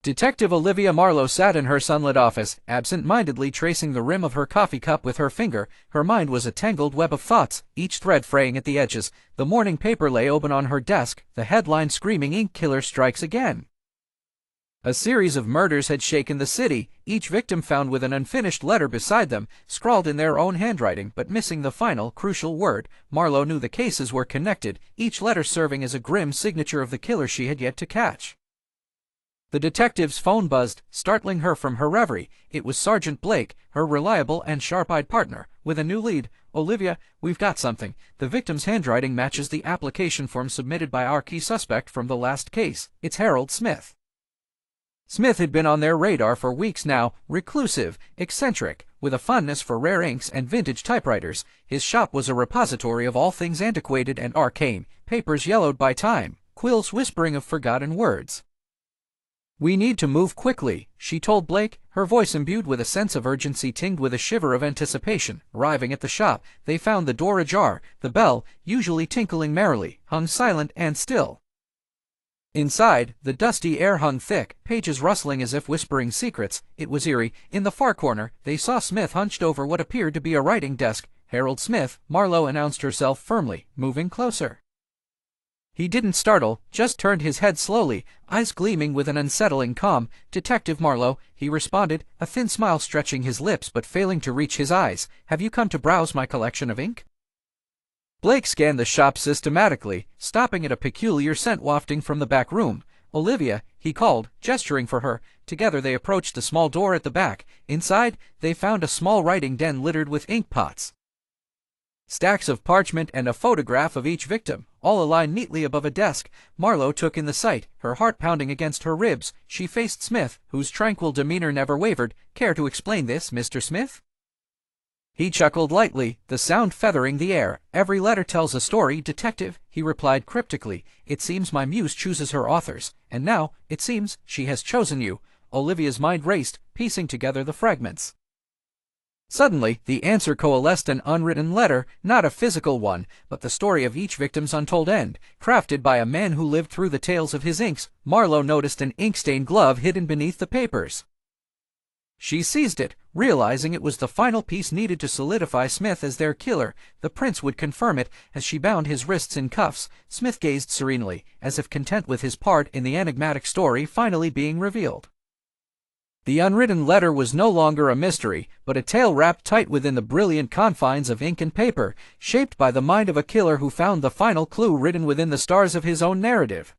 Detective Olivia Marlowe sat in her sunlit office, absent-mindedly tracing the rim of her coffee cup with her finger. Her mind was a tangled web of thoughts, each thread fraying at the edges. The morning paper lay open on her desk, the headline screaming, "Ink Killer Strikes Again." A series of murders had shaken the city, each victim found with an unfinished letter beside them, scrawled in their own handwriting, but missing the final, crucial word. Marlowe knew the cases were connected, each letter serving as a grim signature of the killer she had yet to catch. The detective's phone buzzed, startling her from her reverie. It was Sergeant Blake, her reliable and sharp-eyed partner, with a new lead. "Olivia, we've got something. The victim's handwriting matches the application form submitted by our key suspect from the last case. It's Harold Smith." Smith had been on their radar for weeks now, reclusive, eccentric, with a fondness for rare inks and vintage typewriters. His shop was a repository of all things antiquated and arcane, papers yellowed by time, quills whispering of forgotten words. "We need to move quickly," she told Blake, her voice imbued with a sense of urgency tinged with a shiver of anticipation. Arriving at the shop, they found the door ajar. The bell, usually tinkling merrily, hung silent and still. Inside, the dusty air hung thick, pages rustling as if whispering secrets. It was eerie. In the far corner, they saw Smith hunched over what appeared to be a writing desk. "Harold Smith," Marlowe announced herself firmly, moving closer. He didn't startle, just turned his head slowly, eyes gleaming with an unsettling calm. "Detective Marlowe," he responded, a thin smile stretching his lips but failing to reach his eyes. "Have you come to browse my collection of ink?" Blake scanned the shop systematically, stopping at a peculiar scent wafting from the back room. "Olivia," he called, gesturing for her. Together they approached the small door at the back. Inside, they found a small writing den littered with ink pots, stacks of parchment, and a photograph of each victim, all aligned neatly above a desk. Marlowe took in the sight, her heart pounding against her ribs. She faced Smith, whose tranquil demeanor never wavered. "Care to explain this, Mr. Smith?" He chuckled lightly, the sound feathering the air. "Every letter tells a story, Detective," he replied cryptically. "It seems my muse chooses her authors, and now, it seems, she has chosen you." Olivia's mind raced, piecing together the fragments. Suddenly, the answer coalesced: an unwritten letter, not a physical one, but the story of each victim's untold end, crafted by a man who lived through the tales of his inks. Marlowe noticed an ink-stained glove hidden beneath the papers. She seized it, realizing it was the final piece needed to solidify Smith as their killer. The prince would confirm it. As she bound his wrists in cuffs, Smith gazed serenely, as if content with his part in the enigmatic story finally being revealed. The unwritten letter was no longer a mystery, but a tale wrapped tight within the brilliant confines of ink and paper, shaped by the mind of a killer who found the final clue written within the stars of his own narrative.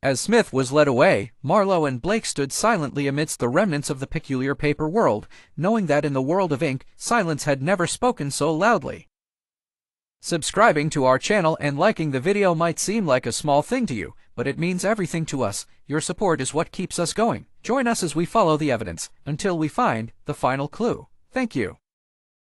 As Smith was led away, Marlowe and Blake stood silently amidst the remnants of the peculiar paper world, knowing that in the world of ink, silence had never spoken so loudly. Subscribing to our channel and liking the video might seem like a small thing to you, but it means everything to us. Your support is what keeps us going. Join us as we follow the evidence, until we find the final clue. Thank you.